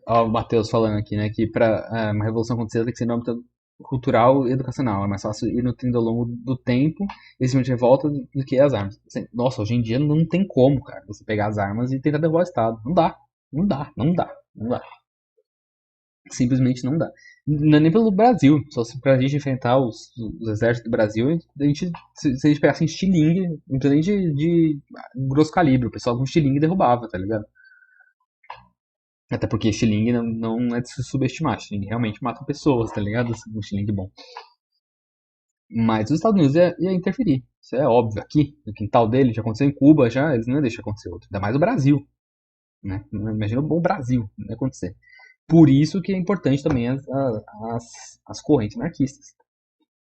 Ó, o Matheus falando aqui, né, que para uma revolução acontecer tem que ser no âmbito cultural e educacional. É mais fácil ir nutrindo ao longo do tempo esse tipo de revolta do que as armas. Assim, nossa, hoje em dia não tem como, cara, você pegar as armas e tentar derrubar o Estado. Não dá. Não dá, não dá, não dá. Simplesmente não dá. Não é nem pelo Brasil. Só se pra gente enfrentar os exércitos do Brasil, a gente, se a gente pegasse em estilingue, não precisa nem de grosso calibre, o pessoal com estilingue derrubava, tá ligado? Até porque estilingue não é de se subestimar. Estilingue realmente mata pessoas, tá ligado? Um estilingue bom. Mas os Estados Unidos ia interferir. Isso é óbvio. Aqui, no quintal dele, já aconteceu em Cuba, já, eles não iam deixar acontecer outro. Ainda mais o Brasil, né? Imagina o Brasil, não ia acontecer. Por isso que é importante também as correntes anarquistas.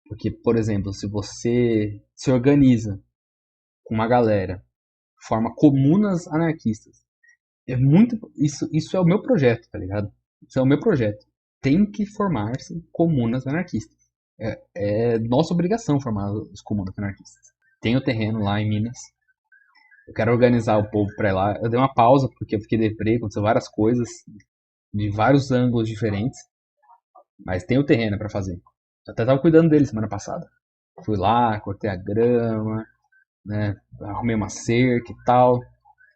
Porque, por exemplo, se você se organiza com uma galera, forma comunas anarquistas, é muito. Isso é o meu projeto, tá ligado? Isso é o meu projeto. Tem que formar-se comunas anarquistas. É nossa obrigação formar as comunas anarquistas. Tem o terreno lá em Minas. Eu quero organizar o povo pra ir lá. Eu dei uma pausa porque eu fiquei deprê, aconteceu várias coisas de vários ângulos diferentes. Mas tem o terreno pra fazer. Eu até tava cuidando dele semana passada. Fui lá, cortei a grama, né? Arrumei uma cerca e tal.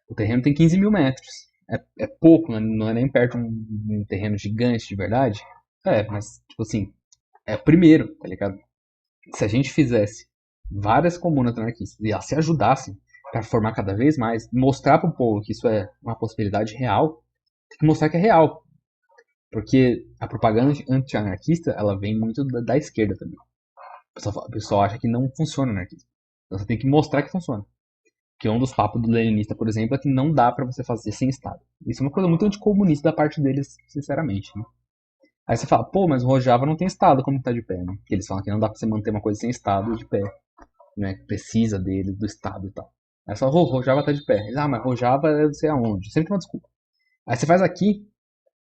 O terreno tem 15 mil metros. É pouco, né? Não é nem perto de um terreno gigante de verdade. É, mas, tipo assim, é o primeiro, tá ligado? Se a gente fizesse várias comunas anarquistas e elas se ajudassem para formar cada vez mais, mostrar pro povo que isso é uma possibilidade real, tem que mostrar que é real. Porque a propaganda anti-anarquista, ela vem muito da esquerda também. O pessoal acha que não funciona o anarquismo. Então você tem que mostrar que funciona. Que um dos papos do leninista, por exemplo, é que não dá para você fazer sem Estado. Isso é uma coisa muito anticomunista da parte deles, sinceramente. Né? Aí você fala, pô, mas o Rojava não tem Estado, como tá de pé, né? Porque eles falam que não dá pra você manter uma coisa sem Estado de pé, né? Precisa dele, do Estado e tal. Aí você fala, o Rojava tá de pé. Eles, mas Rojava é não sei aonde. Sempre tem uma desculpa. Aí você faz aqui,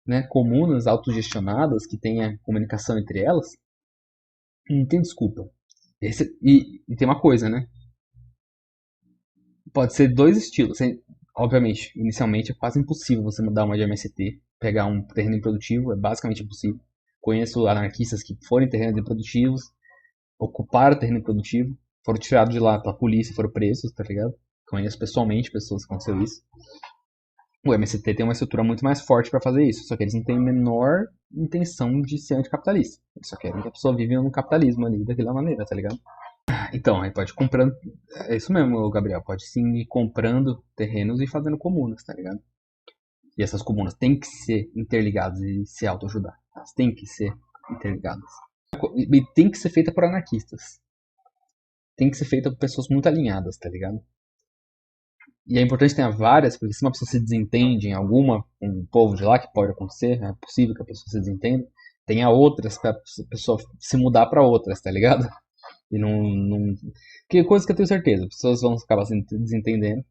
né, comunas autogestionadas, que tenha comunicação entre elas, não tem desculpa. E tem uma coisa, né? Pode ser dois estilos. Obviamente, inicialmente é quase impossível você mudar uma de MST, pegar um terreno improdutivo, é basicamente impossível. Conheço anarquistas que foram em terrenos improdutivos, ocuparam o terreno improdutivo, foram tirados de lá pela polícia, foram presos, tá ligado? Conheço pessoalmente pessoas que aconteceu isso. O MST tem uma estrutura muito mais forte para fazer isso, só que eles não têm a menor intenção de ser anticapitalista. Eles só querem que a pessoa viva no capitalismo ali, daquela maneira, tá ligado? Então, aí pode ir comprando. É isso mesmo, Gabriel. Pode sim ir comprando terrenos e fazendo comunas, tá ligado? E essas comunas têm que ser interligadas e se autoajudar. Elas têm que ser interligadas. E tem que ser feita por anarquistas. Tem que ser feita por pessoas muito alinhadas, tá ligado? E é importante ter várias, porque se uma pessoa se desentende em alguma, com um povo de lá, que pode acontecer, é possível que a pessoa se desentenda, tenha outras pra pessoa se mudar pra outras, tá ligado? E não. Que é coisa que eu tenho certeza, as pessoas vão acabar se desentendendo.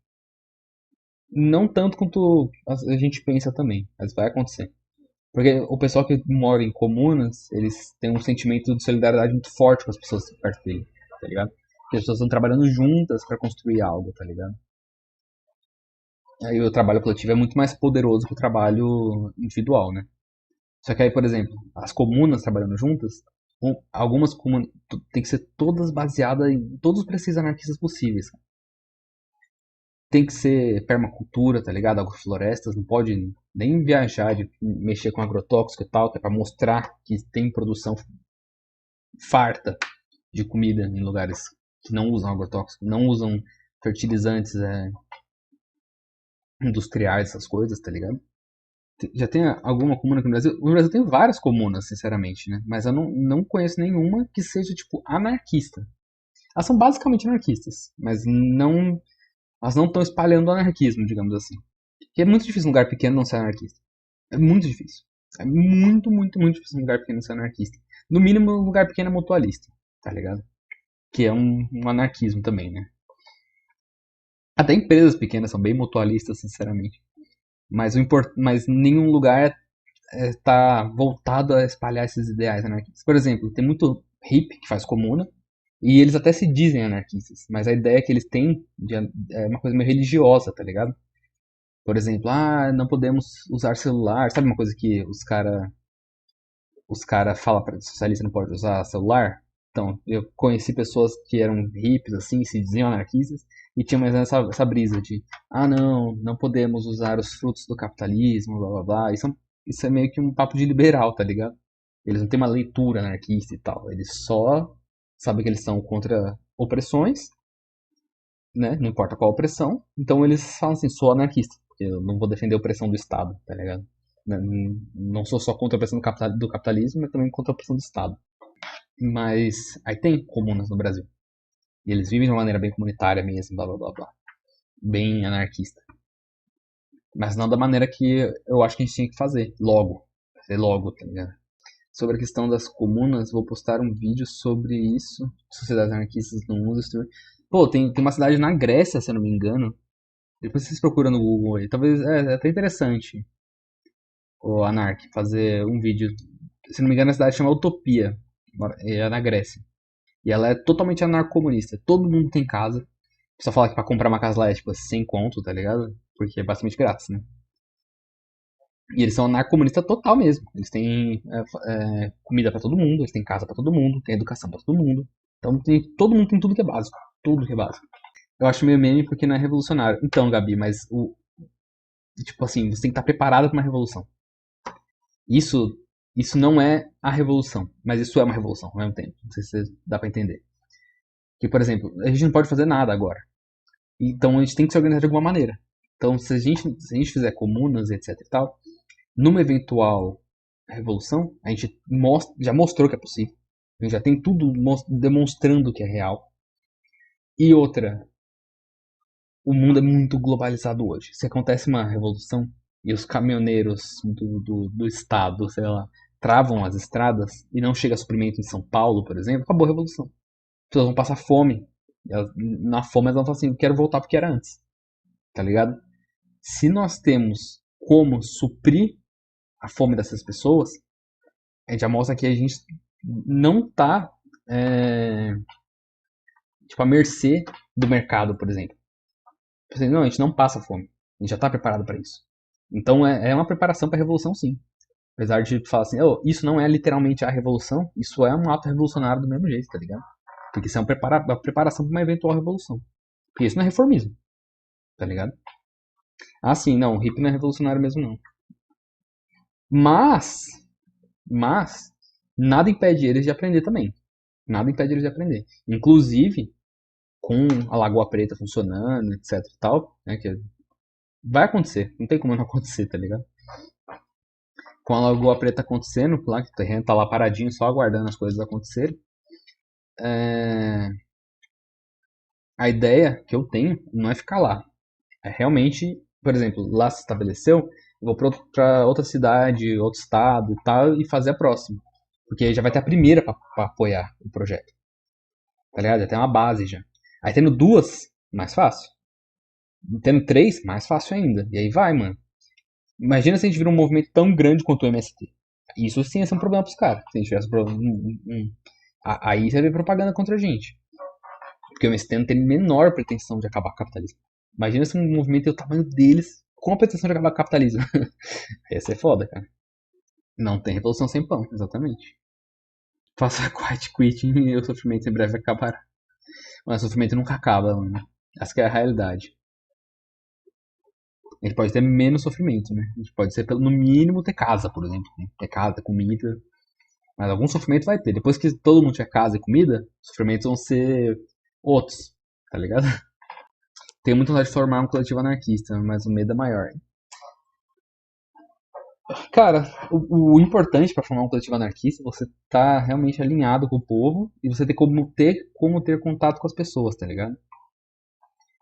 Não tanto quanto a gente pensa também, mas vai acontecer. Porque o pessoal que mora em comunas, eles têm um sentimento de solidariedade muito forte com as pessoas perto dele, tá ligado? Porque as pessoas estão trabalhando juntas para construir algo, tá ligado? Aí o trabalho coletivo é muito mais poderoso que o trabalho individual, né? Só que aí, por exemplo, as comunas trabalhando juntas, algumas comunas tem que ser todas baseadas em todos os preceitos anarquistas possíveis. Tem que ser permacultura, tá ligado? Agroflorestas, não pode nem viajar de mexer com agrotóxico e tal, que é pra mostrar que tem produção farta de comida em lugares que não usam agrotóxico, não usam fertilizantes industriais, essas coisas, tá ligado? Já tem alguma comuna aqui no Brasil? No Brasil tem várias comunas, sinceramente, né? Mas eu não conheço nenhuma que seja, tipo, anarquista. Elas são basicamente anarquistas, mas não. Elas não estão espalhando anarquismo, digamos assim. Porque é muito difícil um lugar pequeno não ser anarquista. É muito difícil. É muito, muito, muito difícil um lugar pequeno ser anarquista. No mínimo, um lugar pequeno é mutualista, tá ligado? Que é um anarquismo também, né? Até empresas pequenas são bem mutualistas, sinceramente. Mas nenhum lugar está voltado a espalhar esses ideais anarquistas. Por exemplo, tem muito hippie que faz comuna, e eles até se dizem anarquistas, mas a ideia que eles têm é uma coisa meio religiosa, tá ligado? Por exemplo, não podemos usar celular. Sabe uma coisa que os cara falam para socialista não pode usar celular? Então, eu conheci pessoas que eram hippies, assim, se diziam anarquistas, e tinham mais essa brisa de, não podemos usar os frutos do capitalismo, blá blá blá. Isso é meio que um papo de liberal, tá ligado? Eles não têm uma leitura anarquista e tal. Eles só sabem que eles são contra opressões, né? Não importa qual opressão. Então eles falam assim, sou anarquista, porque eu não vou defender a opressão do Estado, tá ligado? Não sou só contra a opressão do capitalismo, mas também contra a opressão do Estado. Mas aí tem comunas no Brasil. E eles vivem de uma maneira bem comunitária mesmo, blá blá blá blá. Bem anarquista. Mas não da maneira que eu acho que a gente tinha que fazer. Logo. Fazer logo, tá ligado? Sobre a questão das comunas, vou postar um vídeo sobre isso. Sociedades anarquistas no mundo. Pô, tem uma cidade na Grécia, se eu não me engano. Depois vocês procuram no Google aí. Talvez é até interessante o Anark fazer um vídeo. Se não me engano, a cidade chama Utopia. É na Grécia. E ela é totalmente anarcomunista. Todo mundo tem casa. Só fala que pra comprar uma casa lá é tipo 100 conto, tá ligado? Porque é basicamente grátis, né? E eles são anarcomunistas total mesmo. Eles têm comida pra todo mundo, eles têm casa pra todo mundo, têm educação pra todo mundo. Então todo mundo tem tudo que é básico. Tudo que é básico. Eu acho meio meme porque não é revolucionário. Então, Gabi, mas tipo assim, você tem que estar preparado pra uma revolução. Isso, isso não é a revolução, mas isso é uma revolução ao mesmo tempo. Não sei se dá pra entender. Que, por exemplo, a gente não pode fazer nada agora. Então a gente tem que se organizar de alguma maneira. Então, se a gente fizer comunas, etc e tal, numa eventual revolução, a gente já mostrou que é possível. A gente já tem tudo demonstrando que é real. E outra, o mundo é muito globalizado hoje. Se acontece uma revolução e os caminhoneiros do estado, sei lá, travam as estradas e não chega suprimento em São Paulo, por exemplo, acabou a revolução. As pessoas vão passar fome. Na fome elas vão falar assim, eu quero voltar porque era antes. Tá ligado? Se nós temos como suprir a fome dessas pessoas, a gente já mostra que a gente não tá tipo, à mercê do mercado, por exemplo. Não, a gente não passa fome. A gente já está preparado para isso. Então é uma preparação para a revolução, sim. Apesar de falar assim, isso não é literalmente a revolução, isso é um ato revolucionário do mesmo jeito, tá ligado? Porque isso é uma preparação para uma eventual revolução. Porque isso não é reformismo, tá ligado? Ah, sim, não, o hippie não é revolucionário mesmo, não. Mas, mas, nada impede eles de aprender também. Nada impede eles de aprender. Inclusive, com a Lagoa Preta funcionando, etc e tal, né, que vai acontecer, não tem como não acontecer, tá ligado? Com a Lagoa Preta acontecendo, lá que o terreno tá lá paradinho, só aguardando as coisas acontecerem, a ideia que eu tenho não é ficar lá. É realmente, por exemplo, lá se estabeleceu, eu vou pra outra cidade, outro estado e tal, e fazer a próxima. Porque aí já vai ter a primeira pra apoiar o projeto. Tá ligado? Já tem uma base já. Aí tendo duas, mais fácil. Tendo três, mais fácil ainda. E aí vai, mano. Imagina se a gente vira um movimento tão grande quanto o MST. Isso sim ia ser um problema pros caras. Se a gente tivesse um problema. Aí você vê propaganda contra a gente. Porque o MST não tem a menor pretensão de acabar com o capitalismo. Imagina se um movimento tem o tamanho deles com a pretensão de acabar com o capitalismo. Ia ser foda, cara. Não tem revolução sem pão, exatamente. Faça quiet quitting e o sofrimento em breve acabará. Mas o sofrimento nunca acaba, mano. Essa que é a realidade. A gente pode ter menos sofrimento, né? A gente pode ser, no mínimo, ter casa, por exemplo. Né? Ter casa, comida. Mas algum sofrimento vai ter. Depois que todo mundo tiver casa e comida, os sofrimentos vão ser outros, tá ligado? Tenho muita vontade de formar um coletivo anarquista, mas o medo é maior. Cara, o importante para formar um coletivo anarquista é você tá realmente alinhado com o povo e você ter contato com as pessoas, tá ligado?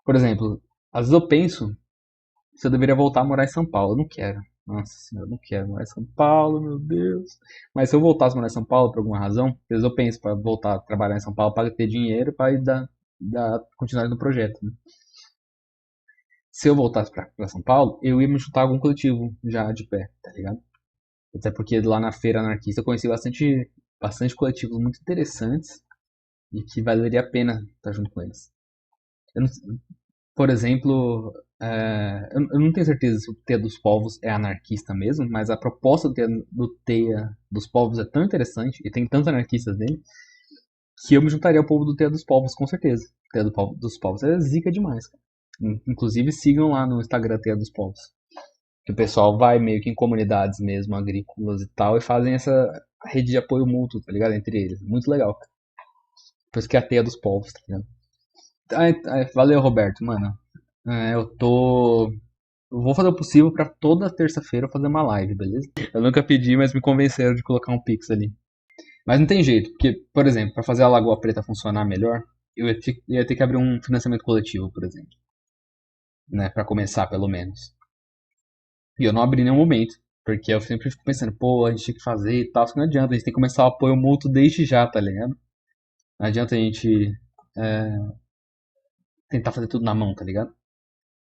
Por exemplo, às vezes eu penso se eu deveria voltar a morar em São Paulo. Eu não quero. Nossa senhora, eu não quero morar em São Paulo, meu Deus. Mas se eu voltasse a morar em São Paulo por alguma razão, às vezes eu penso para voltar a trabalhar em São Paulo para ter dinheiro para dar continuidade no projeto. Né? Se eu voltasse para São Paulo, eu ia me juntar a algum coletivo já de pé, tá ligado? Até porque lá na feira anarquista eu conheci bastante coletivos muito interessantes e que valeria a pena estar junto com eles. Eu não, Por exemplo, eu não tenho certeza se o Teia dos Povos é anarquista mesmo, mas a proposta do Teia dos Povos é tão interessante e tem tantos anarquistas nele que eu me juntaria ao povo do Teia dos Povos, com certeza. O Teia dos Povos é zica demais, cara. Inclusive sigam lá no Instagram Teia dos Povos. Que o pessoal vai meio que em comunidades mesmo, agrícolas e tal, e fazem essa rede de apoio mútuo, tá ligado? Entre eles. Muito legal, cara. Por isso que é a Teia dos Povos, tá ligado? Valeu, Roberto, mano. Eu tô. Eu vou fazer o possível pra toda terça-feira eu fazer uma live, beleza? Eu nunca pedi, mas me convenceram de colocar um Pix ali. Mas não tem jeito, porque, por exemplo, pra fazer a Lagoa Preta funcionar melhor, ia ter que abrir um financiamento coletivo, por exemplo. Né? Pra começar, pelo menos. E eu não abri em nenhum momento. Porque eu sempre fico pensando, pô, a gente tem que fazer e tal. Só que não adianta, a gente tem que começar o apoio mútuo desde já, tá ligado? Não adianta a gente é, tentar fazer tudo na mão, tá ligado?